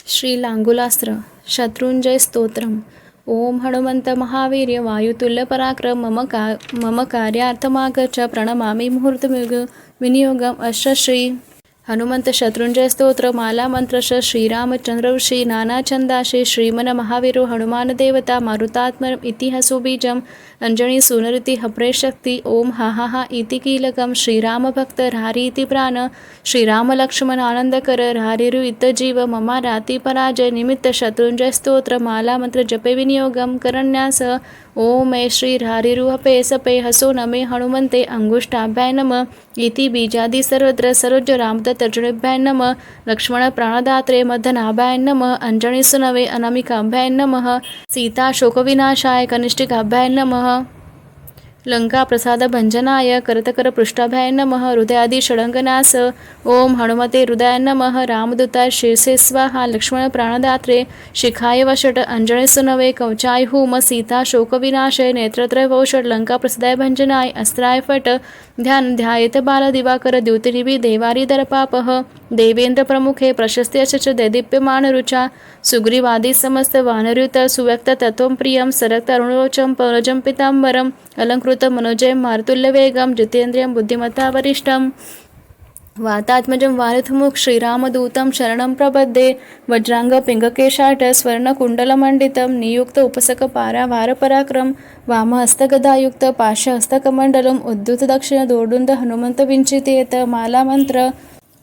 श्री लांगुलास्त्र शत्रुंजय स्तोत्रम. ओम हनुमंत महावीर्य वायुतुल्य पराक्रम मम कार्यार्थमागच्छ प्रणमामि मुहूर्तमिग विनियोगम अश्च श्री हनुमंत शत्रुंजय स्तोत्र माला मंत्र श्रीरामचंद्र ऋषी नाना छंदाशे श्रीमन महावीरो हनुमान देवता मारुतात्म इतिहासो बीजम अंजनी सुनरिति हप्रे शक्ति ओम हा हा हा इति कीलकम श्रीराम भक्त रारी इति प्राण श्रीराम लक्ष्मण आनंदकर रारिरु इत जीव ममा राती पराजय निमित्त शत्रुंजय स्तोत्र माला मंत्र जपे विनियोगम करण्यास ओम ऐ श्री रारिरुहपे सपे हसो नमे हनुमंते अंगुष्ठाभ्याय नम इति बीजादि सर्वत्र सरोज रामदत्त तर्जनेभ्याय नम लक्ष्मण प्राणदात्रे मदनाभ्याय नम अंजनी सुनवे अनामिकाभ्याय नमः सीता शोकविनाशाय कनिष्ठिकाभ्याय नमः लंका प्रसाद भंजनाय करतकर पृष्ठाभ्याय नमः हृदयादि षडंगनास ओम हनुमते हृदयाय नमः रामदूताय शिरसे स्वाहा लक्ष्मण प्राणदात्रे शिखाय वषट अंजनी सुनवे कवचाय हुम सीता शोकविनाशय नेत्रत्रय वौषट लंका प्रसादाय भंजनाय अस्त्राय फट ध्यान ध्यायेत बाल दिवाकर द्युतिनिभि देवारी दर्पापः देवेंद्र प्रमुखे प्रशस्ति अशच दैदीप्यमान रुचा सुग्रीवादी समस्त वानरयुत सुव्यक्त तत्वं प्रियं सरक्त अरुणोचम परजम पीतांबरम अलंकृत मनोजय मारुतुल्य वेगम जितेंद्रियं बुद्धिमत्ता वरिष्ठम वातात्मजं वारिधमुख श्रीरामदूतं शरणं प्रपद्ये वज्रांग पिंगकेशाट स्वर्णकुण्डलमण्डितं नियुक्त उपसक पारावार पराक्रम वामहस्तगदायुक्त पाशहस्तकमण्डलम् उद्धृत दक्षिण दोर्डुंद हनुमंत विंचितेत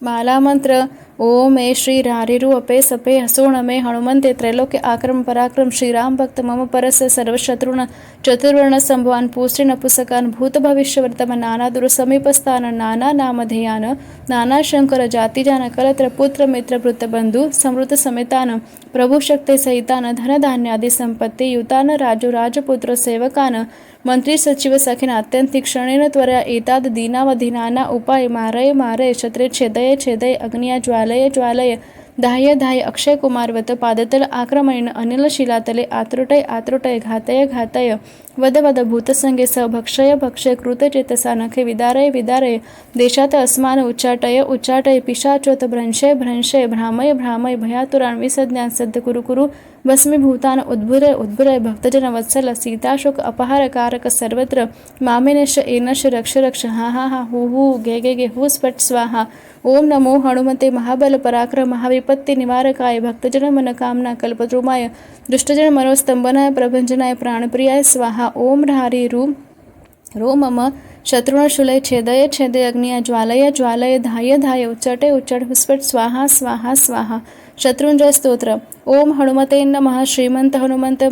मालामंत्र ओम ऐ श्री रारिरु अपे सपे हसो नमे हनुमंते त्रैलोक्य आक्रम पराक्रम श्रीराम भक्त मम परस्य सर्वशत्रुन चतुर्वर्ण संभवान पुष्टि नपुसकान भूत भविष्य वर्तमान नाना दूर समीपस्थान नाना नामधेयान नाना शंकर जातिजान कलत्र पुत्र मित्र भृत बंधु समृत समेतान प्रभु शक्ती सहितान धन धान्यादि संपत्ती युतान राजू राजपुत्र सेवकान मंत्री सचिव सखिन अत्यंत क्षणेन त्वरया एताद दीनावधीनाना उपाय मारय क्षत्रे छेदय अग्निया ज्वालय धाय अक्षय कुमारवत पादतल आक्रमणेन अनिल शिलातले आत्रुटय घातय वद भूतसंगे स भक्षय कृत चेतसा नखे विदारय देशात अस्मान उच्चाटय पिशाचोत भ्रंशय भ्रामय भयातुरान विसज्ञान सद्य कुरु भस्मीभूतान उद्भुरय भक्तजन वत्सल सीताशोक अपहार कारक सर्वत्र मामेनश एनश रक्ष हा हु गे हु स्फट स्वाहा ओम नमो हनुमते महाबल पराक्रम महाविपत्ति निवारकाय भक्तजन मनकामना कल्पद्रुमाय दुष्टजन मनोस्तंभनाय प्रभंजनाय प्राणप्रियाय स्वाहा ओम हरि रो मम शत्रुनशूलय छेदय अग्निया ज्वालय धाय उच्चट हुस्फट स्वाहा शत्रुंजय स्तोत्र ओम हनुमते नमः श्रीमंत हनुमंत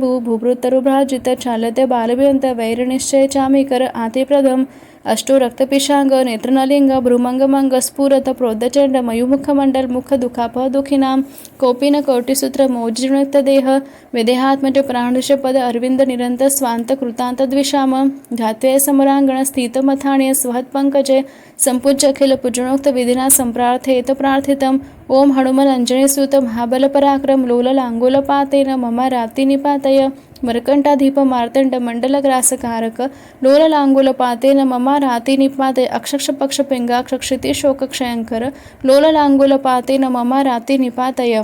भूभृतरुभ्राजित चालते बालभियंत वैरनिश्चय चामीकर आतिप्रदम अष्टो रक्तपिशांग नेत्रनलिंग भ्रूमंगमंग स्फुरत प्रोद्धचंड मयूमुखमंडल मुख दुखापह दुखिनाम कौपिन कोटिसूत्र मौजयुक्त देह विदेहात्मज प्राणुष पद अरविंद निरंत स्वांत कृतांत द्विषाम घात्वय समरांगण स्थित मथाण्य स्वहत पंकजे संपूज्य अखिल पूजनोक्त विधिना संप्रार्थेत प्रार्थितम ओम हनुमन अंजनी सुत महाबल पराक्रम लोल लांगूल पातेन मम राती निपातय मरकंटाधीप मार्तंड मंडलग्रासकारक लोल लांगूल पातेन मम राती निपातय अक्षक्ष पक्ष पिंगाक्ष क्षिति शोक क्षयंकर लोल लांगूल पातेन मम राती निपातय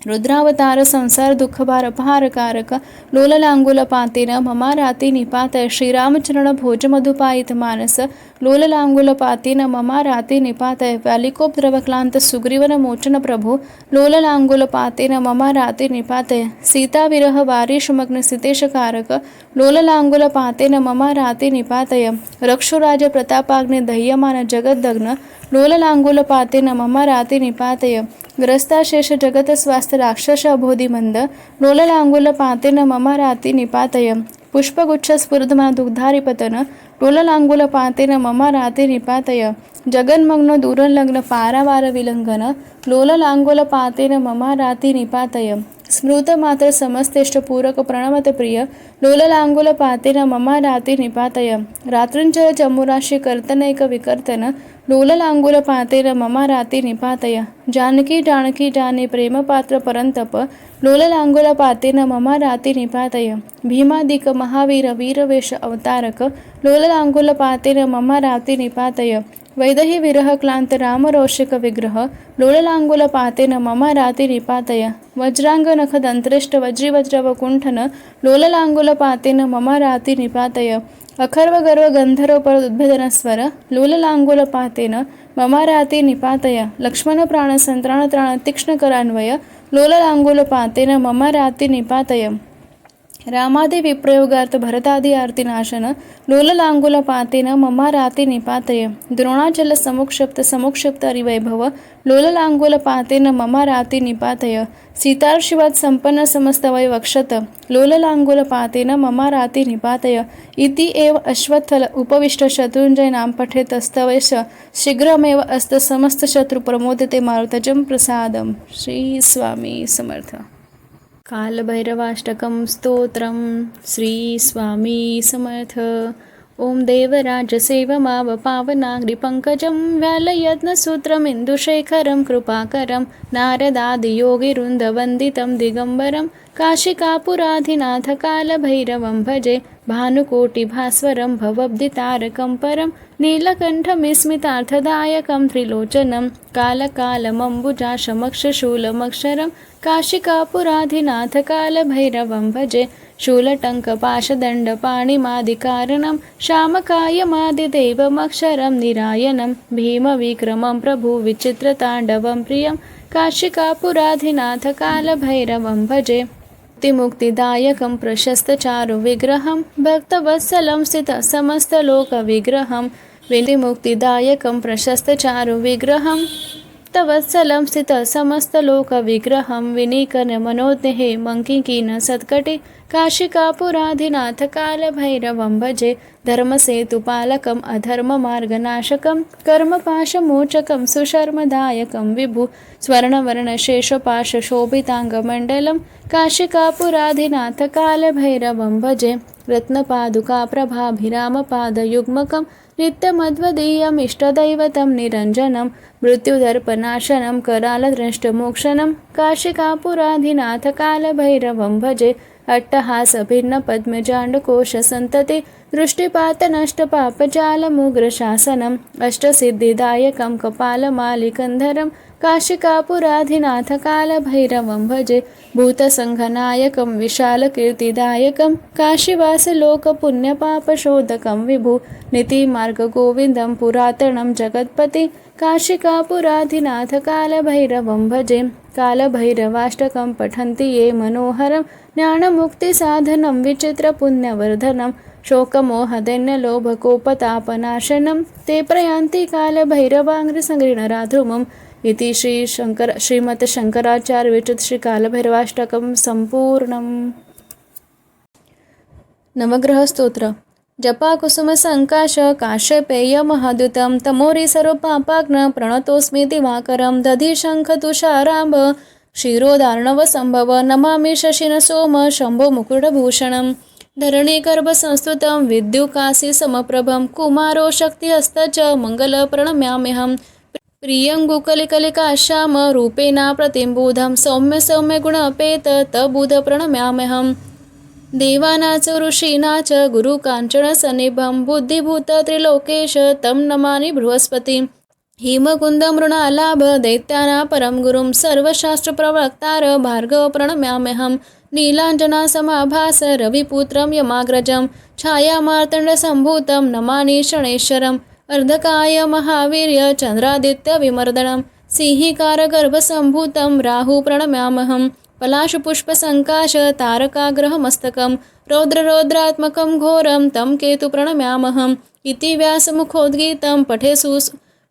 रुद्रावतार संसार दुःखभार अपहारकारक लोललांगूल पातेन मम राती निपातय श्रीरामचरण भोज मधुपायित मानस लोललांगूल पातेन मम राती निपातय व्यालिकोपद्रवक्लांत सुग्रीवन मोचन प्रभु लोललांगूल पातेन मम राती निपातय सीता विरह वारीशमग्न सितेशकारक लोललांगूल पातेन मम राती निपातय रक्षोराज प्रतापाग्नि दह्यमान जगद्दग्न लोललांगूल पातेन मम राती निपातय ग्रस्ताशेष जगत स्वास्थ्य राक्षस अबोधि मंद लोललांगूल पातेन मम राती निपातय पुष्पगुच्छ स्फुरदमा दुग्धारिपतन लोललांगूल पातेन मम राती निपातय जगन्मग्न दूरलग्न पारावार विलंघन लोललांगूल पातेन मम राती निपातय स्मृत मात्र समस्तेष्ट पूरक प्रणमत प्रिय लोललाङ्गुलपातेन ममाराति निपातय रात्रिञ्च चमुराशि कर्तनैक विकर्तन लोललाङ्गुलपातेन ममाराति निपातय जानकी जानकी जाने प्रेमपात्र परन्तप लोललाङ्गुलपातेन ममाराति निपातय भीमादिक महावीर वीरवेश अवतारक लोललाङ्गुलपातेन ममाराति निपातय वैदही विरह क्लांत रामरोषिक विग्रह लोललाङ्गुलपातेन ममाराति निपातय वज्रांगनख दंत्रेष्ट वज्रीवज्रवकुंठन लोललाङ्गुलपातेन ममाराति निपातय अखर्व गर्व गंधर्व पर उद्भेदन स्वर लोललाङ्गुलपातेन ममाराति निपातय लक्ष्मण प्राण संत्राण त्राण तीक्ष्ण करान्वय लोललाङ्गुलपातेन ममाराति निपातय रामादि विप्रयोगार्थ भरतादि आर्तिनाशन लोललाङ्गुलपातेन ममाराति निपातय द्रोणाचल समुक्षिप्त हरिवैभव लोललाङ्गुलपातेन ममाराति निपातय सीतार्शिवात् संपन्न समस्तवय वक्षत लोललाङ्गुलपातेन ममाराति निपातय इति एव अश्वत्थल उपविष्ट शत्रुंजय नाम पठेतस्तवैष शीघ्रमेव अस्त समस्त शत्रु प्रमोदिते मारुतजं प्रसादम। श्री स्वामी समर्थ। कालभैरवाष्टकं स्तोत्रं श्री स्वामी समर्थ। ओम देवराजसेवमाव पावनाग्निपङ्कजं व्यालयत्नसूत्रमिन्दुशेखरं कृपाकरं नारदादियोगिवृन्दवन्दितं दिगम्बरं काशिकापुराधिनाथकालभैरवं भजे भानुकोटिभास्वरं भवब्धितारकं परं नीलकण्ठमिस्मितार्थदायकं त्रिलोचनं कालकालमम्बुजाशमक्षशूलमक्षरं काशिकापुराधिनाथकालभैरवं भजे शूलटङ्कपाशदण्डपाणिमादिकारणं श्यामकायमादिदेवमक्षरं निरायनं भीमविक्रमं प्रभुविचित्रताण्डवं प्रियं काशिकापुराधिनाथकालभैरवं भजे मुक्तिदायकं प्रशस्तचारुविग्रहं भक्तवत्सलं स्थितसमस्तलोकविग्रहं विमुक्तिदायकं प्रशस्तचारुविग्रहं तवत्सलं स्थितसमस्तलोकविग्रहं विनीकनमनोज्ञे मङ्किकीन सत्कटे काशिकापुराधिनाथकालभैरवं भजे धर्मसेतुपालकम् अधर्ममार्गनाशकं कर्मपाशमोचकं सुशर्मदायकं विभु स्वर्णवर्णशेषपाशशोभिताङ्गमण्डलं काशिकापुराधिनाथकालभैरवं भजे रत्नपादुकाप्रभाभिरामपादयुग्मकं नित्यमद्वदीयमिष्टदैवतं निरञ्जनं मृत्युदर्पनाशनं करालदृष्टमोक्षणं काशिकापुराधिनाथकालभैरवं भजे अट्टहासभिन्नपद्मजाण्डकोशसन्तते दृष्टिपातनष्टपापजालमुग्रशासनम् अष्टसिद्धिदायकं कपालमालिकन्धरं काशिकापुराधिनाथकालभैरवं भजे भूतसङ्घनायकं विशालकीर्तिदायकं काशीवासलोकपुण्यपापशोधकं विभु नीतिमार्गगोविन्दं पुरातनं जगत्पति काशिकापुराधिनाथकालभैरवं भजे कालभैरवाष्टकं पठन्ति ये मनोहरं ज्ञानमुक्तिसाधनं विचित्रपुण्यवर्धनं शोकमोहदैन्यलोभकोपतापनाशनं ते प्रयान्ति कालभैरवाङ्घ्रिसङ्घ्रिणराध्रुमम् इति श्रीमत् विरचित श्री कालभैरवाष्टकं संपूर्णम्। नवग्रह स्तोत्र। जपा कुसुम संकाश काश्यपेय महाद्युतं तमोरि सर्वपापाग्न प्रणतोऽस्मि दिवाकरं दधि शंख तुषाराम्भ क्षीरोदार्णव संभव नमामि शशिन सोम शंभो मुकुटभूषणं धरणीगर्भसंस्तुतं विद्युकासी समप्रभं कुमारो शक्तिहस्त च मंगल प्रणम्याम्यहं प्रियं गुकलिकलिकाश्याम रूपेणा प्रतिम्बुधं सौम्य सौम्य गुणपेत तबुध प्रणम्याम्यहं देवाना च ऋषीणा च गुरुकाञ्चनसन्निभं बुद्धिभूत त्रिलोकेश तं नमामि बृहस्पतिं हिमकुन्दमृणालाभ दैत्याना परं गुरुं सर्वशास्त्रप्रवक्तार भार्गव प्रणम्याम्यहं नीलाञ्जनासमाभास रविपुत्रं यमाग्रजं छायामार्तण्डसम्भूतं नमामि शणैश्वरम् अर्धकाय महावीर्य चन्द्रादित्यविमर्दनं सिंहिकारगर्भसम्भूतं राहु प्रणम्यामहं पलाशपुष्पसङ्काश तारकाग्रहमस्तकं रौद्ररौद्रात्मकं घोरं तं केतु प्रणम्यामहम् इति व्यासमुखोद्गीतं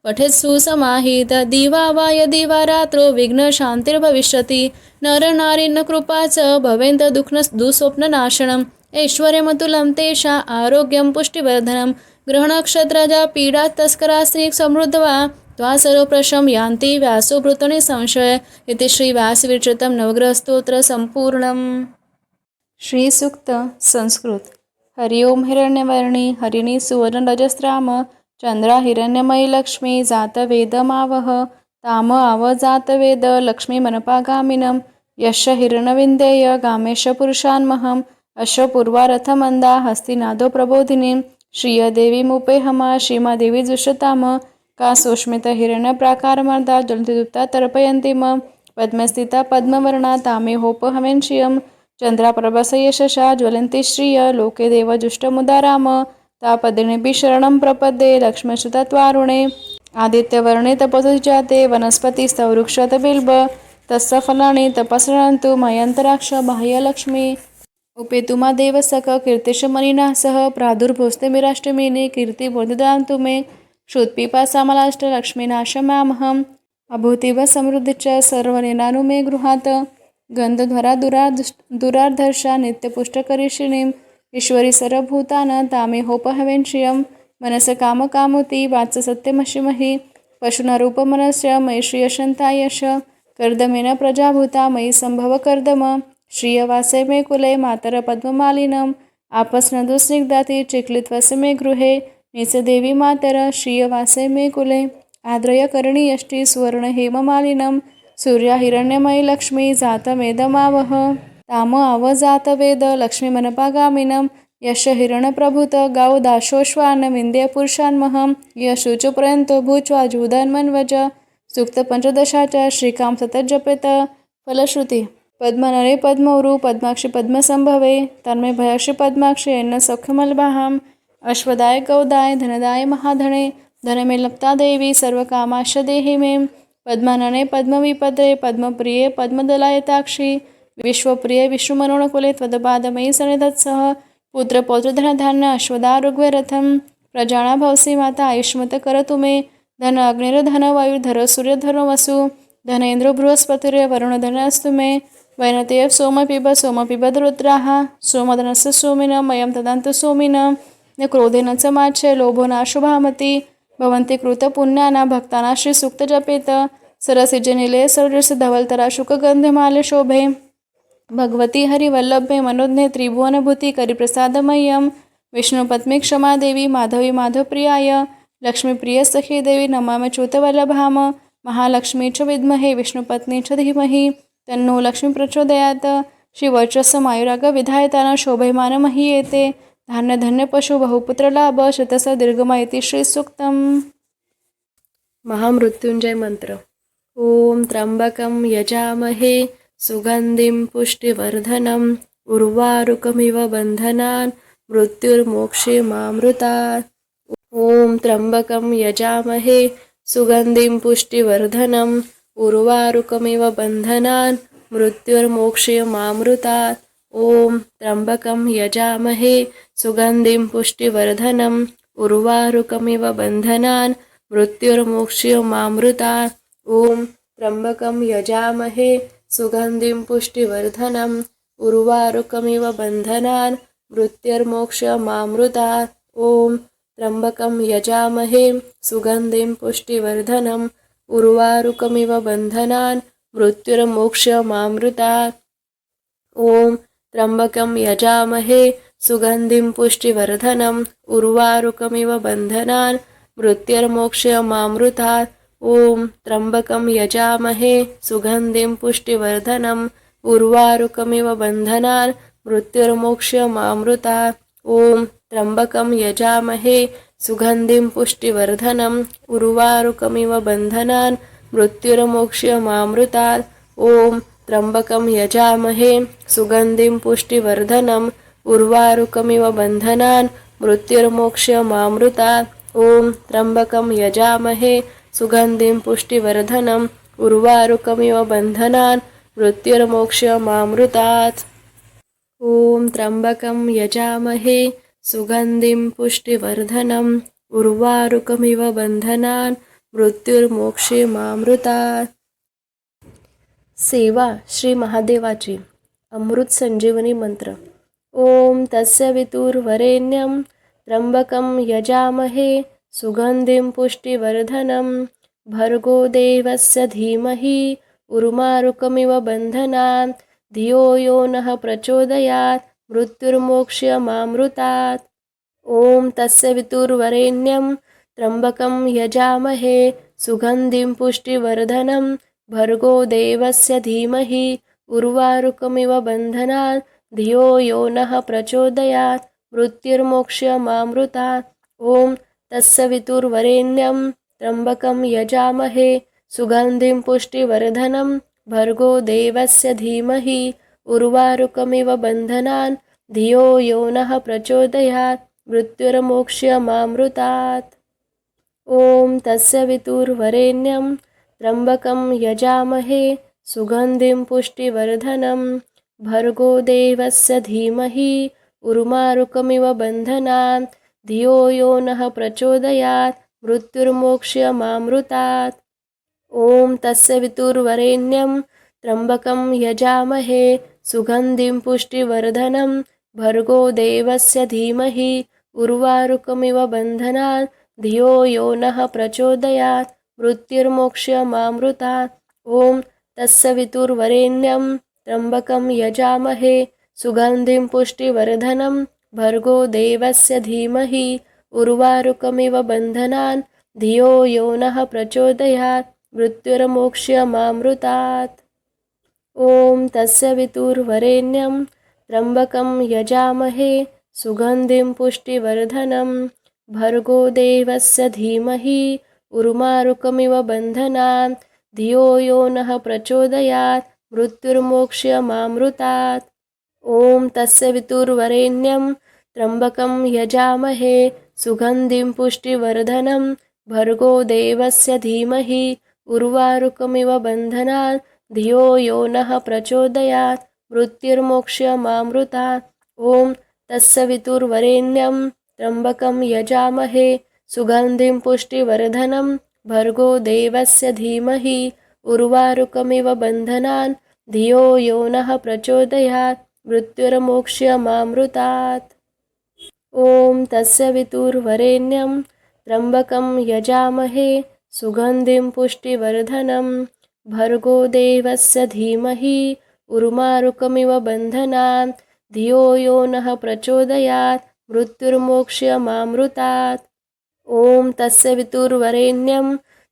पठेत्सु समाहित दिवा वा यदि वा रात्रो विघ्नशान्तिर्भविष्यति नरनारीन् कृपा च भवेन्त दुःस्वप्ननाशनम् ऐश्वर्यमतुलं तेषा आरोग्यं पुष्टिवर्धनं ग्रहनक्षत्रजा पीडा तस्करास्त्रीक् समृद्धवा त्वा सर्वप्रशं यान्ति व्यासोभृतनि संशय इति श्री व्यासविरचितं नवग्रहस्तोत्र संपूर्णम्। श्रीसूक्त संस्कृत. हरि ओम हिरण्यवर्णी हरिणी सुवर्णरजस्राम चंद्रा हिरण्यमयी लक्ष्मी जातवेदमावह ताम आव जातवेद लक्ष्मी मनपागामिनं यश हिरण्यविन्देय गामेश पुरुषान्महम् अश्वपूर्वारथमन्दा हस्तिनादो प्रबोधिनीं श्रियदेवीमुपेहमा श्रीमादेवी जुषताम का सोष्मित हिरण्यप्राकारमर्दा ज्वलन्तिदुत्ता तर्पयन्तीम पद्मस्थिता पद्मवर्णा तामे होपहमेन्श्रियं चंद्राप्रभस यशसा ज्वलन्ति श्रिय लोके देवजुष्टमुदाराम तापदिनेऽपि शरणं प्रपद्ये लक्ष्मीसुतत्वारुणे आदित्यवर्णे तपसि जाते वनस्पतिस्तवृक्षत बिल्ब तस्य फलानि तपसृणन्तु मयन्तराक्ष बाह्यलक्ष्मी उपेतुमा देवसख कीर्तिशमनिना सह प्रादुर्भोस्ते मिराष्टमीने कीर्तिबोधिदान्तु मे क्षुत्पिपासामलाष्टलक्ष्मीनाशमामहम् अभूतिव समृद्धि च सर्वनेनानु मे गृहात् गंधध्वरा दुरार्धर्षा नित्यपुष्टकरिषिणीं ईश्वरी सर्वभूतान तामे होपहवेन्श्रियं मनस कामकामुति वात्ससत्यमशिमहि पशुनरूपमनस्य मयि श्रियशन्तायश कर्दमेन प्रजाभूता मयि संभव कर्दम श्रियवासे मे कुले मातर पद्ममालिनम् आपस्नदु स्निग्धाति चिक्लित्वस्य मे गृहे निसदेवी मातर श्रियवासे मे कुले आद्रयकर्णी यष्टि सुवर्ण हेममालिनं सूर्या हिरण्यमयी लक्ष्मी जातवेदमावह ताम आव जातवेद लक्ष्मी मनपागामिनं यश हिरण्यप्रभूत गौ दाशोश्वान विंध्य पुरुषान्महं यशुचुपर्यंतो भूच्वा जुदन्मन्वज सूक्त पंचदशाचा श्रीकाम सतत जपेत फलश्रुती पद्मनरे पद्मौरु पद्माक्षी पद्मसंभवे तन्मे भयाक्षी पद्माक्षी एन्न सौख्यमलभाम अश्वदाय गौदाय धनदाय महाधने धन मे लप्ता देवी सर्वकामाश देहि मे पद्मानने पद्मविपदे पद्मप्रिये पद्मदलायताक्षी विश्वप्रिये विष्णुमनोणकुले त्वदपादमयी सन्निधत्सह पुत्रपौत्रधनधान्य अश्वदारुग्वरथं प्रजाना भवसि माता आयुष्मत करतु मे धन अग्निर्धन वायुर्धर सूर्यधनो वसु धनेन्द्रो बृहस्पतिरे वरुणधनस्तु मे वैनतेय सोम पिबद रुद्राः सोमधनस्य सोमिनं मयं तदान्तु सोमिनं न क्रोधेन च माच्य लोभो नाशुभामति भवन्ति कृतपुण्याना भक्ताना श्रीसूक्त जपेत सरसिजनिलये सरजस धवलतरा शुकगन्धमाल्य शोभे भगवती हरिवल्लभे मनोज्ञे त्रिभुवनभूति करिप्रसादमह्यं विष्णुपत्नी क्षमा देवी माधवी माधवप्रियाय लक्ष्मीप्रिय सखी देवी नमामि च्युतवल्लभाम महालक्ष्मी च विद्महे विष्णुपत्नी च धीमहि तन्नो लक्ष्मी प्रचोदयात् श्रीवर्चस्समायुराग विधायताना शोभयमान महीयेते धान्य धन्य पशु बहुपुत्र लाभ शतस दीर्घमायती श्रीसूक्तम. महामृत्युंजय मंत्र. ओम त्र्यंबकं यजामहे सुगंधिं पुष्टिवर्धनम् उर्वारुकमिव बंधनान् मृत्युर्मोक्षेमामृतात्. ओम त्र्यंबकं यजामहे सुगंधिं पुष्टिवर्धनम् उर्वारुकमिव बंधनान् मृत्युर्मोक्षेमामृतात्. ओम त्र्यंबकं यजामहे सुगंधिं पुष्टिवर्धनम् उर्वारुकमिव बंधनान् मृत्युर्मोक्षेमामृतात्. ओम त्र्यंबकं यजामहे सुगंधिं पुष्टिवर्धनम् उर्वारुकमिव बंधनान् मृत्युर्मोक्षेमामृतात्. ओम त्र्यंबकं यजामहे सुगंधिं पुष्टिवर्धनम् उर्वारुकमिव बंधनान् मृत्युर्मोक्षेमामृतात्. ओम त्र्यंबकं यजामहे सुगंधिं पुष्टिवर्धनम् उर्वारुकमिव बंधनान् मृत्युर्मोक्षेमामृतात्. ओम त्र्यंबकं यजामहे सुगंधिं पुष्टिवर्धनम् उर्वारुकमिव बंधनान् मृत्युर्मोक्षेमामृतात्. ओम त्र्यंबकं यजामहे सुगंधिं पुष्टिवर्धनम् उर्वारुकमिव बंधनान् मृत्युर्मोक्षेमामृतात्. ओम त्र्यंबकं यजामहे सुगंधिं पुष्टिवर्धनम् उर्वारुकमिव बंधनान् मृत्युर्मोक्षेमामृतात्. ओम त्र्यंबकं यजामहे सुगंधिं पुष्टिवर्धनम् उर्वारुकमिव बंधनान् मृत्युर्मोक्षेमामृतात्. ओम त्र्यंबकं यजामहे सुगंधिं पुष्टिवर्धनम् उर्वारुकमिव बंधनान् मृत्युर्मोक्षेमामृतात्. सेवा श्री महादेवाची. अमृत संजीवनी मंत्र. ओम तस्य वितुर्वरेण्यं त्र्यंबकं यजामहे सुगंधिं पुष्टिवर्धनम् भर्गो देवस्य धीमहि उर्वारुकमिव बंधनान् धियो यो नः प्रचोदयात् मृत्युर्मोक्ष्यमामृतात्। ॐ तस्य वितुर्वरेण्यं त्र्यम्बकं यजामहे सुगन्धिं पुष्टिवर्धनं भर्गो देवस्य धीमहि उर्वारुकमिव बन्धनात् धियो यो नः प्रचोदयात् मृत्युर्मोक्ष्यमामृतात्। ॐ तस्य वितुर्वरेण्यं त्र्यम्बकं यजामहे सुगन्धिं पुष्टिवर्धनं भर्गो देवस्य धीमहि उर्वारुकमिव बन्धनान् धियो यो नः प्रचोदयात् मृत्युर्मोक्ष्यमामृतात्। ॐ तस्य वितुर्वरेण्यं त्र्यम्बकं यजामहे सुगन्धिं पुष्टिवर्धनं भर्गो देवस्य धीमहि उर्वारुकमिव बन्धनात् धियो यो नः प्रचोदयात् मृत्युर्मोक्ष्यमामृतात्। ॐ तस्य वितुर्वरेण्यं त्र्यम्बकं यजामहे सुगन्धिं पुष्टिवर्धनं भर्गो देवस्य धीमहि उर्वारुकमिव बन्धनात् धियो यो नः प्रचोदयात् मृत्युर्मोक्ष्यमामृतात्। ॐ तस्य वितुर्वरेण्यं त्र्यम्बकं यजामहे सुगन्धिं पुष्टिवर्धनं भर्गो देवस्य धीमहि उर्वारुकमिव बन्धनान् धियो यो नः प्रचोदयात् मृत्युर्मोक्ष्यमामृतात्। ॐ तस्य वितुर्वरेण्यं त्र्यम्बकं यजामहे सुगन्धिं पुष्टिवर्धनं भर्गो देवस्य धीमहि उर्वारुकमिव बन्धनात् धियो यो नः प्रचोदयात् मृत्युर्मोक्ष्यमामृतात्। ॐ तस्य वितुर्वरेण्यं त्र्यम्बकं यजामहे सुगन्धिं पुष्टिवर्धनं भर्गो देवस्य धीमहि उर्वारुकमिव बन्धनात् धियो यो नः प्रचोदयात् मृत्युर्मोक्ष्यमामृतात्। ॐ तस्य वितुर्वरेण्यं त्र्यम्बकं यजामहे सुगन्धिं पुष्टिवर्धनं भर्गो देवस्य धीमहि उर्वारुकमिव बन्धनान् धियो यो नः प्रचोदयात् मृत्युर्मोक्ष्यमामृतात्। ॐ तस्य वितुर्वरेण्यं त्र्यम्बकं यजामहे सुगन्धिं पुष्टिवर्धनं भर्गो देवस्य धीमहि उर्वारुकमिव बन्धनात् धियो यो नः प्रचोदयात् मृत्युर्मोक्ष्यमामृतात्। ॐ तस्य वितुर्वरेण्यं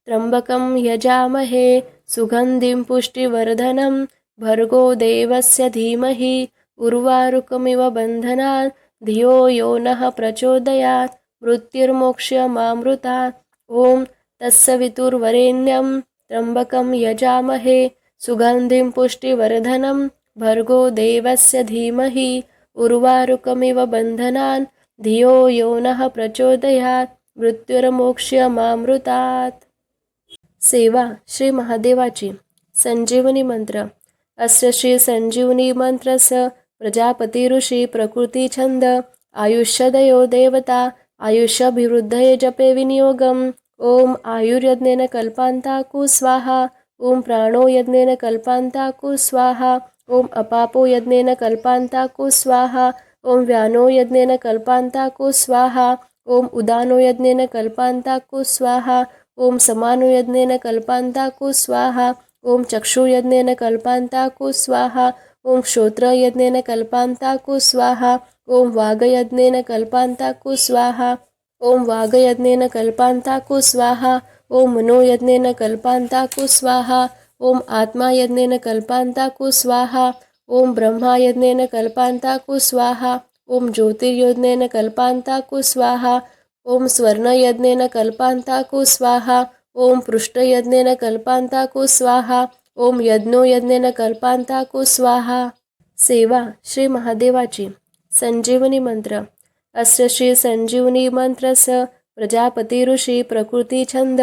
त्र्यम्बकं यजामहे सुगन्धिं पुष्टिवर्धनं भर्गो देवस्य धीमहि उर्वारुकमिव बन्धनात् धियो यो नः प्रचोदयात् मृत्युर्मोक्ष्यमामृतात्। ॐ तस्य वितुर्वरेण्यं त्र्यम्बकं यजामहे सुगन्धिं पुष्टिवर्धनं भर्गो देवस्य धीमहि उर्वारुकमिव बन्धनान् धियो यो नः प्रचोदयात् मृत्युर्मोक्ष्यमामृतात्। सेवा श्री महादेवाची संजीवनी मंत्र। अस्य श्री संजीवनी मंत्रस्य प्रजापती ऋषी प्रकृती छंद आयुष्यदयो देवता आयुष्याभिवृद्धये जपे विनियोगम्। ओम आयुर्यज्ञेन कल्पान्ताकु स्वाहा। ओम प्राणो यज्ञेन कल्पान्ताकु स्वाहा। ओम अपापो यज्ञेन कल्पान्ताकु स्वाहा। ओम व्यानो यज्ञेन कल्पान्ताकु स्वाहा। ओम उदानो यज्ञेन कल्पान्ताकु स्वाहा। ओम समानो यज्ञेन कल्पान्ताकु स्वाहा। ओम चक्षु यज्ञेन कल्पान्ताकु स्वाहा। ओम श्रोत्र यज्ञेन कल्पान्ताकु स्वाहा। ओम वागयज्ञेन कल्पान्ताकु स्वाहा। ओम वागयज्ञेन कल्पान्ताकु स्वाहा। ओम मनोयज्ञेन कल्पान्ताकु स्वाहा। ओम आत्मा यज्ञेन कल्पान्ताकु स्वाहा। ओम ब्रह्मा यज्ञेन कल्पान्ताकु स्वाहा। ओम ज्योतिर्यज्ञेन कल्पान्ताकु स्वाहा। ओम स्वर्ण यज्ञेन कल्पान्ताकु स्वाहा। ओम पृष्ठ यज्ञेन कल्पान्ताकु स्वाहा। ओम यज्ञो यज्ञेन कल्पान्ताकु स्वाहा। सेवा श्री महादेवाची संजीवनी मंत्र। अस्य श्री संजीवनी मंत्रस्य प्रजापती ऋषी प्रकृती छंद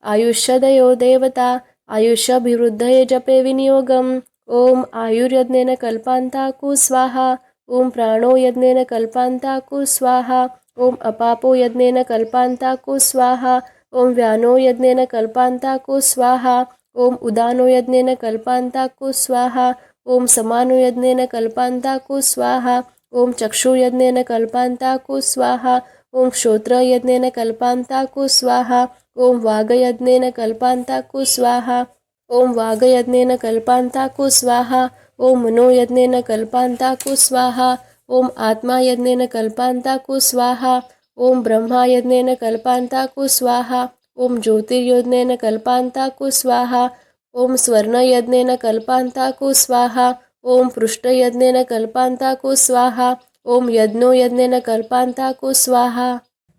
आयुष्यदयो देवता आयुष्याभिवृद्धये जपे विनियोगम्। ओम आयुर्यज्ञेन कल्पान्ताकु स्वाहा। ओम प्राणो यज्ञेन कल्पान्ताकु स्वाहा। ओम अपापो यज्ञेन कल्पान्ताकु स्वाहा। ओम व्यानो यज्ञेन कल्पान्ताकु स्वाहा। ओम उदानो यज्ञेन कल्पान्ताकु स्वाहा। ओम समानो यज्ञेन कल्पान्ताकु स्वाहा। ओम चक्षु यज्ञेन कल्पान्ताकु स्वाहा। ओम श्रोत्र यज्ञेन कल्पान्ताकु स्वाहा। ओम वागयज्ञेन कल्पान्ताकु स्वाहा। ओम वागयज्ञेन कल्पान्ताकु स्वाहा। ओम मनोयज्ञेन कल्पान्ताकु स्वाहा। ओम आत्मायज्ञेन कल्पान्ताकु स्वाहा। ओम ब्रह्मायज्ञेन कल्पान्ताकु स्वाहा। ओम ज्योतिर्यज्ञेन कल्पान्ताकु स्वाहा। ओम स्वर्णयज्ञेन कल्पान्ताकु स्वाहा। ओम पृष्ठयज्ञेन कल्पान्ताकु स्वाहा। ओम यज्ञोयज्ञेन कल्पान्ताकु स्वाहा।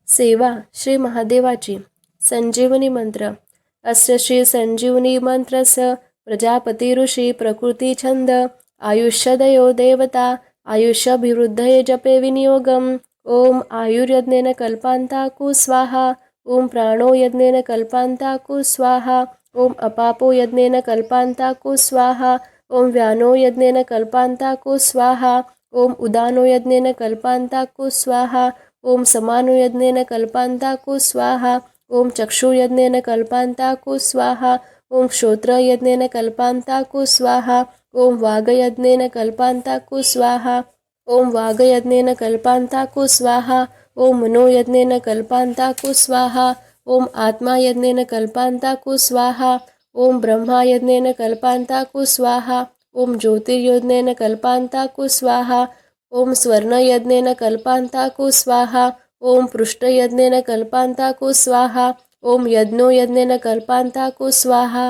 सेवा श्री महादेवाची। संजीवनी मंत्र। अस्य श्री संजीवनी मंत्रस्य प्रजापती ऋषी प्रकृती छंद आयुष्यदयो देवता आयुष्याभिवृद्धये जपे विनियोगम। ओम आयुर्यज्ञेन कल्पान्ताकु स्वाहा। ओम प्राणो यज्ञेन कल्पान्ताकु स्वाहा। ओम अपापो यज्ञेन कल्पान्ताकु स्वाहा। ओम व्यानो यज्ञेन कल्पान्ताकु स्वाहा। ओम उदानो यज्ञेन कल्पान्ताकु स्वाहा। ओम समानो यज्ञेन कल्पान्ताकु स्वाहा। ओम चक्षु यज्ञेन कल्पान्ताकु स्वाहा। ओम श्रोत्र यज्ञेन कल्पान्ताकु स्वाहा। ओम वागयज्ञेन कल्पान्ताकु स्वाहा। ओम वागयज्ञेन कल्पान्ताकु स्वाहा। ओम मनोयज्ञेन कल्पान्ताकु स्वाहा। ओम आत्मायज्ञेन कल्पान्ताकु स्वाहा। ओम ब्रह्मायज्ञेन कल्पान्ताकु स्वाहा। ओम ज्योतिर्यज्ञेन कल्पान्ताकु स्वाहा। ओम स्वर्णयज्ञेन कल्पान्ताकु स्वाहा। ओम पृष्ठयज्ञेन कल्पान्ताकु स्वाहा। ओम यज्ञोयज्ञेन कल्पान्ताकु स्वाहा।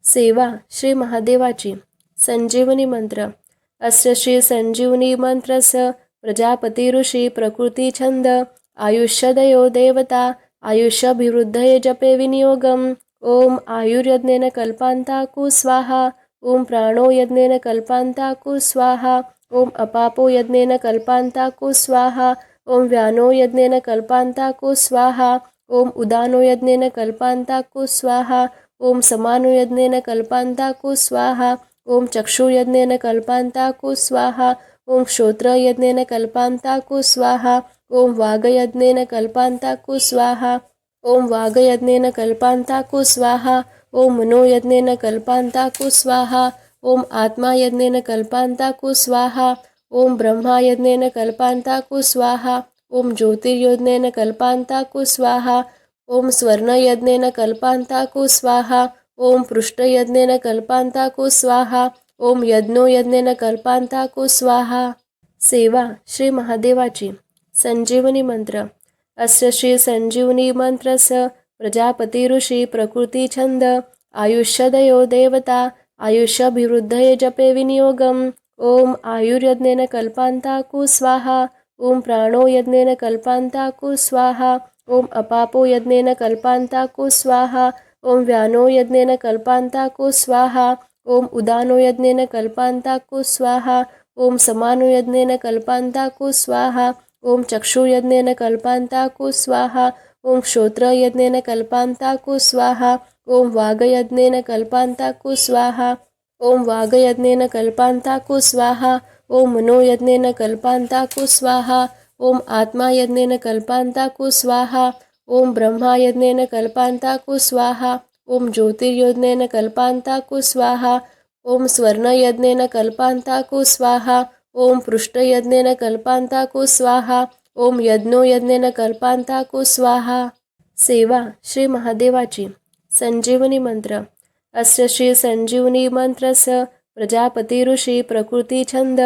सेवा श्री महादेवाची। संजीवनी मंत्र। अस्य श्री संजीवनी मंत्रस्य प्रजापती ऋषी प्रकृती छंद आयुष्यदयो देवता आयुष्याभिवृद्धये जपे विनियोगम। ओम आयुर्यज्ञेन कल्पान्ताकु स्वाहा। ओम प्राणो यज्ञेन कल्पान्ताकु स्वाहा। ओम अपापो यज्ञेन कल्पान्ताकु स्वाहा। ओम व्यानो यज्ञेन कल्पान्ताकु स्वाहा। ओम उदानो यज्ञेन कल्पान्ताकु स्वाहा। ओम समानो यज्ञेन कल्पान्ताकु स्वाहा। ओम चक्षु यज्ञेन कल्पान्ताकु स्वाहा। ओम श्रोत्र यज्ञेन कल्पान्ताकु स्वाहा। ओम वागयज्ञेन कल्पान्ताकु स्वाहा। ओम वागयज्ञेन कल्पान्ताकु स्वाहा। ओम मनोयज्ञेन कल्पान्ताकु स्वाहा। ओम आत्मायज्ञेन कल्पान्ताकु स्वाहा। ओम ब्रह्मायज्ञेन कल्पान्ताकु स्वाहा। ओम ज्योतिर्यज्ञेन कल्पान्ताकु स्वाहा। ओम स्वर्णयज्ञेन कल्पान्ताकु स्वाहा। ओम पृष्ठयज्ञेन कल्पान्ताकु स्वाहा। ओम यज्ञोयज्ञेन कल्पान्ताकु स्वाहा। सेवा श्री महादेवाची। संजीवनी मंत्र। अस्य श्री संजीवनी मंत्रस्य प्रजापती ऋषी प्रकृती छंद आयुष्यदयो देवता आयुष्याभिवृद्धये जपे विनियोगम। ओम आयुर्यज्ञेन कल्पान्ताकु स्वाहा। ओम प्राणो यज्ञेन कल्पान्ताकु स्वाहा। ओम अपापो यज्ञेन कल्पान्ताकु स्वाहा। ओम व्यानो यज्ञेन कल्पान्ताकु स्वाहा। ओम उदानो यज्ञेन कल्पान्ताकु स्वाहा। ओम समानो यज्ञेन कल्पान्ताकु स्वाहा। ओम चक्षु यज्ञेन कल्पान्ताकु स्वाहा। ओम श्रोत्र यज्ञेन कल्पान्ताकु स्वाहा। ओम वागयज्ञेन कल्पान्ताकु स्वाहा। ओम वागयज्ञेन कल्पान्ताकु स्वाहा। ओम मनोयज्ञेन कल्पान्ताकु स्वाहा। ओम आत्मायज्ञेन कल्पान्ताकु स्वाहा। ओम ब्रह्मायज्ञेन कल्पान्ताकु स्वाहा। ओम ज्योतिर्यज्ञेन कल्पान्ताकु स्वाहा। ओम स्वर्णयज्ञेन कल्पान्ताकु स्वाहा। ओम पृष्ठयज्ञेन कल्पान्ताकु स्वाहा। ओम यज्ञोयज्ञेन कल्पान्ताकु स्वाहा। सेवा श्री महादेवाची। संजीवनी मंत्र। अस्य श्री संजीवनी मंत्रस्य प्रजापती ऋषी प्रकृती छंद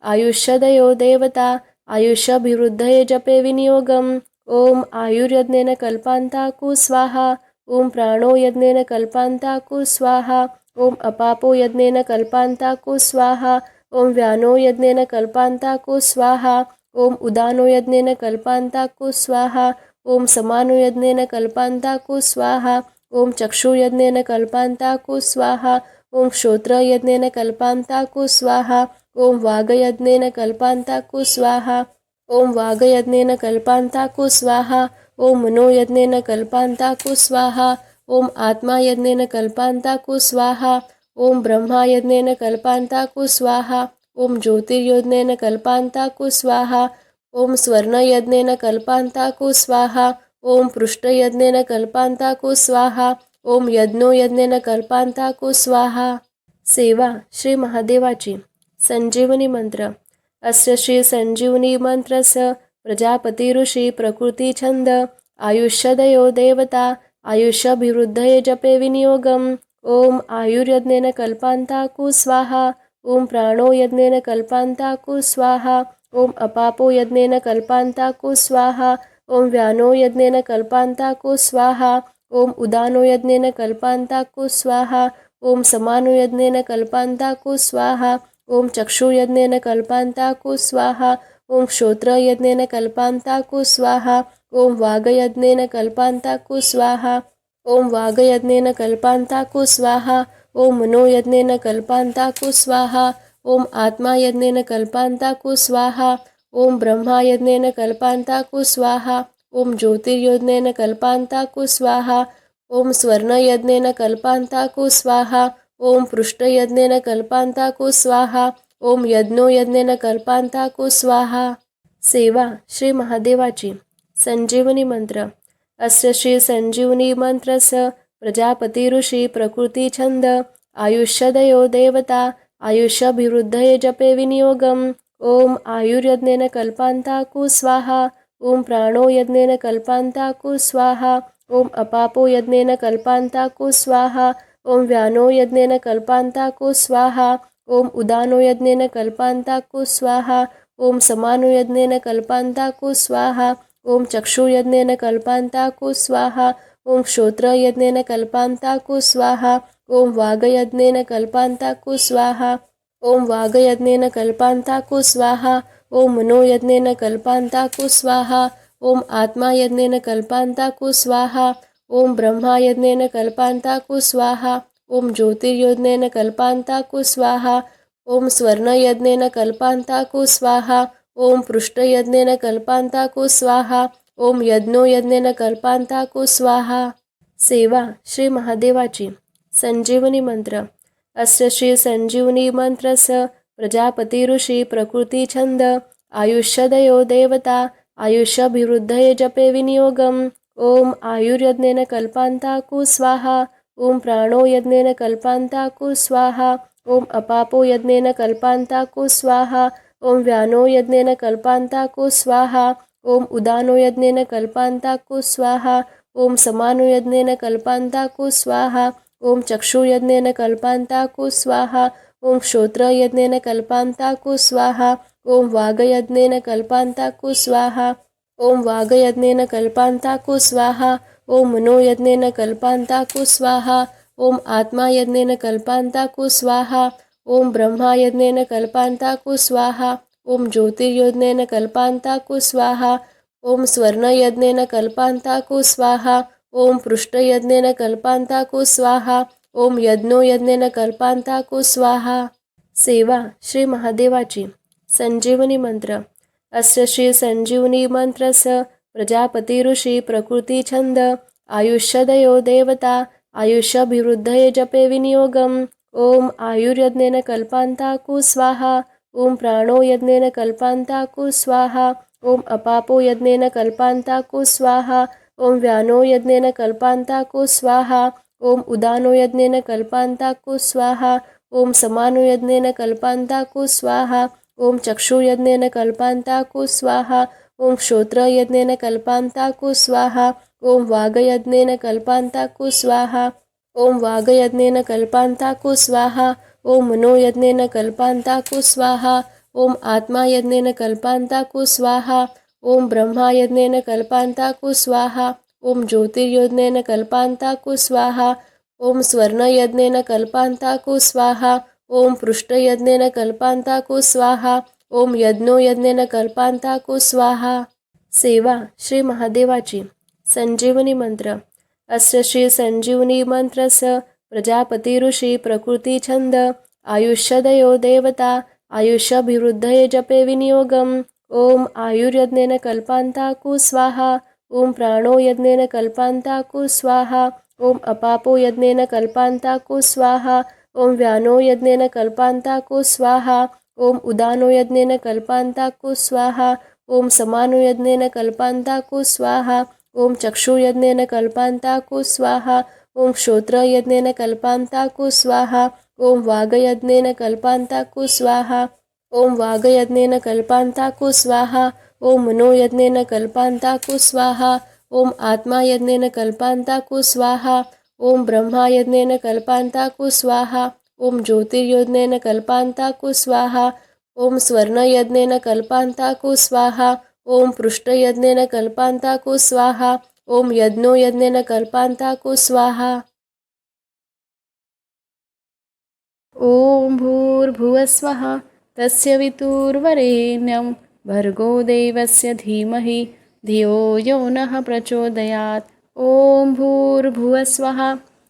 आयुष्यदयो देवता आयुष्याभिवृद्धये जपे विनियोगम। ओम आयुर्यज्ञेन कल्पान्ताकु स्वाहा। ओम प्राणो यज्ञेन कल्पान्ताकु स्वाहा। ओम अपापो यज्ञेन कल्पान्ताकु स्वाहा। ओम व्यानो यज्ञेन कल्पान्ताकु स्वाहा। ओम उदानो यज्ञेन कल्पान्ताकु स्वाहा। ओम समानो यज्ञेन कल्पान्ताकु स्वाहा। ओम चक्षु यज्ञेन कल्पान्ताकु स्वाहा। ओम श्रोत्र यज्ञेन कल्पान्ताकु स्वाहा। ओम वागयज्ञेन कल्पान्ताकु स्वाहा। ओम वागयज्ञेन कल्पान्ताकु स्वाहा। ओम मनोयज्ञेन कल्पान्ताकु स्वाहा। ओम आत्मायज्ञेन कल्पान्ताकु स्वाहा। ओम ब्रह्मायज्ञेन कल्पान्ताकु स्वाहा। ओम ज्योतिर्यज्ञेन कल्पान्ताकु स्वाहा। ओम स्वर्णयज्ञेन कल्पान्ताकु स्वाहा। ओम पृष्ठयज्ञेन कल्पान्ताकु स्वाहा। ओम यज्ञोयज्ञेन कल्पान्ताकु स्वाहा। सेवा श्री महादेवाची। संजीवनी मंत्र। अस्य श्री संजीवनी मंत्रस्य प्रजापती ऋषी प्रकृती छंद आयुष्यदयो देवता आयुष्याभिवृद्धये जपे विनियोगम। ओम आयुर्यज्ञेन कल्पान्ताकु स्वाहा। ॐ प्राणो यज्ञेन कल्पान्ताकु स्वाहा। ॐ अपापो यज्ञेन कल्पान्ताकु स्वाहा। ॐ व्यानो यज्ञेन कल्पान्ताकु स्वाहा। ॐ उदानो यज्ञेन कल्पान्ताकु स्वाहा। ॐ समानो यज्ञेन कल्पान्ताकु स्वाहा। ॐ चक्षुयज्ञेन कल्पान्ताकु स्वाहा। ॐ श्रोत्रयज्ञेन कल्पान्ताकु स्वाहा। ॐ वागयज्ञेन कल्पान्ताकु स्वाहा। ॐ वागयज्ञेन कल्पान्ताकु स्वाहा। ॐ मनोयज्ञेन कल्पान्ताकु स्वाहा। ॐ आत्मायज्ञेन कल्पान्ताकु स्वाहा। ॐ ब्रह्मायज्ञेन कल्पान्ताकु स्वाहा। ॐ ज्योतिर्यज्ञेन कल्पान्ताकु स्वाहा। ॐ स्वर्णयज्ञेन कल्पान्ताकु स्वाहा। ॐ पृष्ठयज्ञेन कल्पान्ताकु स्वाहा। ॐ यज्ञो यज्ञेन कल्पान्ताकु स्वाहा। सेवा श्री महादेवाची। संजीवनी मंत्र। अस्य श्री संजीवनी मंत्रस्य प्रजापति ऋषी प्रकृति छंद आयुष्यदयो देवता आयुष्याभिवृद्धये जपे विनियोगम। ओम आयुर्यज्ञेन कल्पान्ताकु स्वाहा। ओम प्राणो यज्ञेन कल्पान्ताकु स्वाहा। ओम अपापो यज्ञेन कल्पान्ताकु स्वाहा। ओम व्यानो यज्ञेन कल्पान्ताकु स्वाहा। ओम उदानो यज्ञेन कल्पान्ताकु स्वाहा। ओम समानो यज्ञेन कल्पान्ताकु स्वाहा। ओम चक्षुयज्ञेन कल्पान्ताकु स्वाहा। ओम श्रोत्रयज्ञेन कल्पान्ताकु स्वाहा। ओम वागयज्ञेन कल्पान्ताकु स्वाहा। ओम वागयज्ञेन कल्पान्ताकु स्वाहा। ओम मनोयज्ञेन कल्पान्ताकु स्वाहा। ओम आत्मायज्ञेन कल्पान्ताकु स्वाहा। ओम ब्रह्मायज्ञेन कल्पान्ताकु स्वाहा। ओम ज्योतिर्यज्ञेन कल्पान्ताकु स्वाहा। ओम स्वर्णयज्ञेन कल्पान्ताकु स्वाहा। ओम पृष्ठयज्ञेन कल्पान्ताकु स्वाहा। ओम यज्ञो यज्ञेन कल्पान्ताकु स्वाहा। सेवा श्री महादेवाची। संजीवनी मंत्र। अस्य श्री संजीवनी मंत्रस्य प्रजापति ऋषी प्रकृति छंद आयुष्यदयो देवता आयुष्याभिवृद्धये जपे विनियोगम। ओम आयुर्यज्ञेन कल्पान्ताकु स्वाहा। ओम प्राणो यज्ञेन कल्पान्ताकु स्वाहा। ओम अपापो यज्ञेन कल्पान्ताकु स्वाहा। ओम व्यानो यज्ञेन कल्पान्ताकु स्वाहा। ओम उदानो यज्ञेन कल्पान्ताकु स्वाहा। ओम समानो यज्ञेन कल्पान्ताकु स्वाहा। ओम चक्षुयज्ञेन कल्पान्ताकु स्वाहा। ओम श्रोत्रयज्ञेन कल्पान्ताकु स्वाहा। ओम वागयज्ञेन कल्पान्ताकु स्वाहा। ओम वागयज्ञेन कल्पान्ताकु स्वाहा। ओम मनोयज्ञेन कल्पान्ताकु स्वाहा। ओम आत्मायज्ञेन कल्पान्ताकु स्वाहा। ओम ब्रह्मायज्ञेन कल्पान्ताकु स्वाहा। ओम ज्योतिर्यज्ञेन कल्पान्ताकु स्वाहा। ओम स्वर्णयज्ञेन कल्पान्ताकु स्वाहा। ओम पृष्ठयज्ञेन कल्पान्ताकु स्वाहा। ओम यज्ञो यज्ञेन कल्पान्ताकु स्वाहा। सेवा श्री महादेवाची। संजीवनी मंत्र। अस्य श्री संजीवनी मंत्रस्य प्रजापति ऋषी प्रकृति छंद आयुष्यदयो देवता आयुष्याभिवृद्धये जपे विनियोगम। ओम आयुर्यज्ञेन कल्पान्ताकु स्वाहा। ओम प्राणो यज्ञेन कल्पान्ताकु स्वाहा। ओम अपापो यज्ञेन कल्पान्ताकु स्वाहा। ओम व्यानो यज्ञेन कल्पान्ताकु स्वाहा। ओम उदानो यज्ञेन कल्पान्ताकु स्वाहा। ओम समानो यज्ञेन कल्पान्ताकु स्वाहा। ओम चक्षुयज्ञेन कल्पान्ताकु स्वाहा। ओम श्रोत्रयज्ञेन कल्पान्ताकु स्वाहा। ओम वागयज्ञेन कल्पान्ताकु स्वाहा। ओम वागयज्ञेन कल्पान्ताकु स्वाहा। ओम मनोयज्ञेन कल्पान्ताकु स्वाहा। ओम आत्मायज्ञेन कल्पान्ताकु स्वाहा। ओम ब्रह्मायज्ञेन कल्पान्ताकु स्वाहा। ओम ज्योतिर्यज्ञेन कल्पान्ताकु स्वाहा। ओम स्वर्णयज्ञेन कल्पान्ताकु स्वाहा। ओम पृष्ठयज्ञेन कल्पान्ताकु स्वाहा। ओम यज्ञो यज्ञेन कल्पान्ताकु स्वाहा। सेवा श्री महादेवाची। संजीवनी मंत्र। अस्य श्री संजीवनी मंत्रस्य प्रजापति ऋषी प्रकृति छंद आयुष्यदयो देवता आयुष्याभिवृद्धये जपे विनियोगम। ओम आयुर्यज्ञेन कल्पान्ताकु स्वाहा। ओम प्राणो यज्ञेन कल्पान्ताकु स्वाहा। ओम अपापो यज्ञेन कल्पान्ताकु स्वाहा। ओम व्यानो यज्ञेन कल्पान्ताकु स्वाहा। ओम उदानो यज्ञेन कल्पान्ताकु स्वाहा। ओम समानो यज्ञेन कल्पान्ताकु स्वाहा। ओम चक्षुयज्ञेन कल्पान्ताकु स्वाहा। ओम श्रोत्रयज्ञेन कल्पान्ताकु स्वाहा। ओम वागयज्ञेन कल्पान्ताकु स्वाहा। ओम वागयज्ञेन कल्पान्ताकु स्वाहा। ओम मनोयज्ञेन कल्पान्ताकु स्वाहा। ओम आत्मायज्ञेन कल्पान्ताकु स्वाहा। ओम ब्रह्मायज्ञेन कल्पान्ताकु स्वाहा। ॐ ज्योतिर्यज्ञेन कल्पान्ताकु स्वाहा। ॐ स्वर्णयज्ञेन कल्पान्ताकु स्वाहा। ॐ पृष्ठयज्ञेन कल्पान्ताकु स्वाहा। ॐ यज्ञो यज्ञेन कल्पान्ताकु स्वाहा। ॐ भूर्भुवस्वः तस्य वितुर्वरेण्यं भर्गो देवस्य धीमहि धियो यो नः प्रचोदयात्। ॐ भूर्भुवस्वः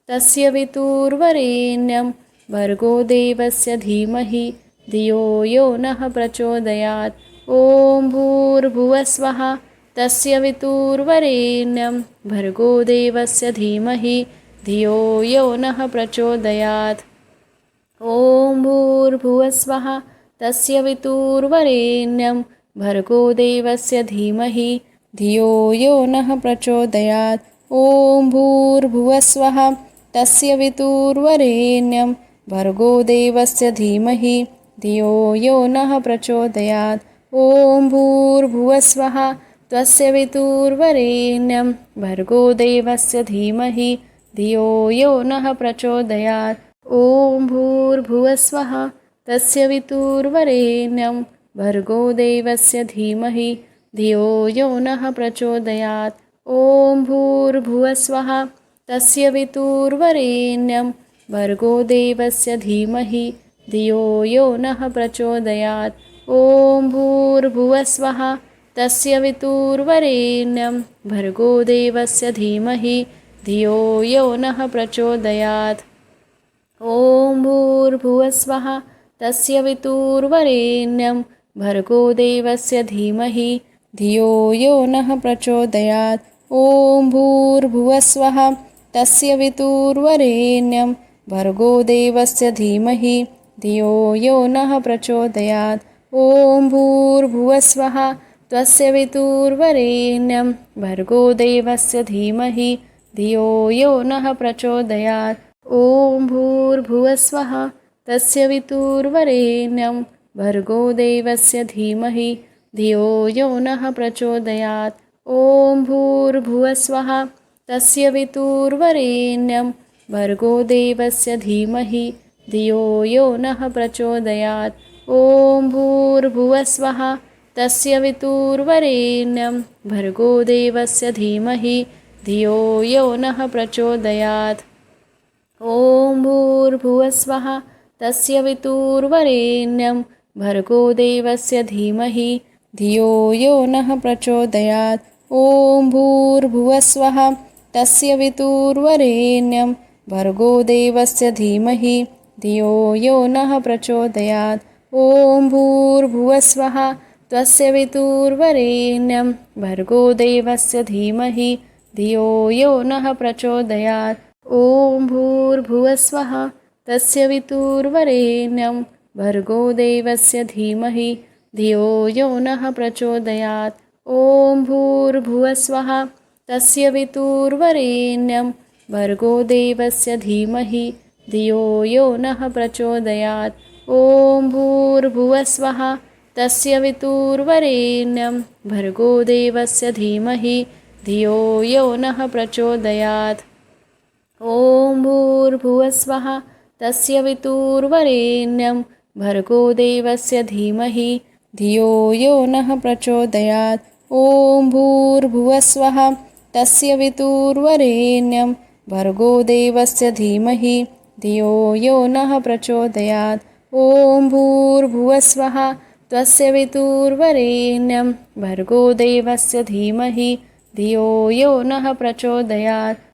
तस्य वितुर्वरेण्यं भर्गो देवस्य धीमहि धियो यो नः प्रचोदयात्। ॐ भूर्भुवस्वः तस्य वितुर्वरेण्यं भर्गो देवस्य धीमहि धियो यो नः प्रचोदयात्। ॐ भूर्भुवस्वः तस्य वितुर्वरेण्यं भर्गो देवस्य धीमहि धियो यो नः प्रचोदयात्। ॐ भूर्भुवस्वः तस्य वितुर्वरेण्यं भर्गो देवस्य धीमहि धियो यो नः प्रचोदयात्। ॐ भूर्भुवस्वः तस्य वितुर्वरेण्यं भर्गो देवस्य धीमहि धियो यो नः प्रचोदयात्। ॐ भूर्भुवस्वः तस्य वितुर्वरेण्यं भर्गो देवस्य धीमहि धियो यो नः प्रचोदयात्। ॐ भूर्भुवस्वः तस्य वितुर्वरेण्यं भर्गो देवस्य धीमहि धियो यो नः प्रचोदयात्। ॐ भूर्भुवस्वः तस्य वितुर्वरेण्यं भर्गो देवस्य धीमहि धियो यो नः प्रचोदयात्। ॐ भूर्भुवस्वः तस्य वितुर्वरेण्यं भर्गो देवस्य धीमहि धियो यो नः प्रचोदयात्। ॐ भूर्भुवस्वः तस्य वितुर्वरेण्यं भर्गो देवस्य धीमहि धियो यो नः प्रचोदयात्। ॐ भूर्भुवस्वः तस्य वितुर्वरेण्यं भर्गो देवस्य धीमहि धियो यो नः प्रचोदयात्। ॐ भूर्भुवस्वः तस्य वितुर्वरेण्यं भर्गो देवस्य धीमहि धियो यो नः प्रचोदयात्। ॐ भूर्भुवस्वः तस्य वितुर्वरेण्यं भर्गो देवस्य धीमहि धियो यो नः प्रचोदयात्। ॐ भूर्भुवस्वः तस्य वितुर्वरेण्यं भर्गो देवस्य धीमहि धियो यो नः प्रचोदयात्। ॐ भूर्भुवस्वः तस्य वितुर्वरेण्यं भर्गो देवस्य धीमहि धियो यो नः प्रचोदयात्। ॐ भूर्भुवस्वः तस्य वितुर्वरेण्यं भर्गो देवस्य धीमहि धियो यो नः प्रचोदयात्। ॐ भूर्भुवस्वः तस्य वितुर्वरेण्यं भर्गो देवस्य धीमहि धियो यो नः प्रचोदयात्। ॐ भूर्भुवस्वः तस्य वितुर्वरेण्यं भर्गो देवस्य धीमहि धियो यो नः प्रचोदयात्। ॐ भूर्भुवस्वः तस्य वितुर्वरेण्यं भर्गो देवस्य धीमहि धियो यो नः प्रचोदयात्। ॐ भूर्भुवस्वः तस्य वितुर्वरेण्यं भर्गो देवस्य धीमहि धियो यो नः प्रचोदयात्। ॐ भूर्भुवस्वः तस्य वितुर्वरेण्यं भर्गो देवस्य धीमहि धियो यो नः प्रचोदयात्। ॐ भूर्भुवस्वः तस्य वितुर्वरेण्यं भर्गो देवस्य धीमहि धियो यो नः प्रचोदयात्। ॐ भूर्भुवस्वः तस्य वितुर्वरेण्यं भर्गो देवस्य धीमहि धियो यो नः प्रचोदयात्।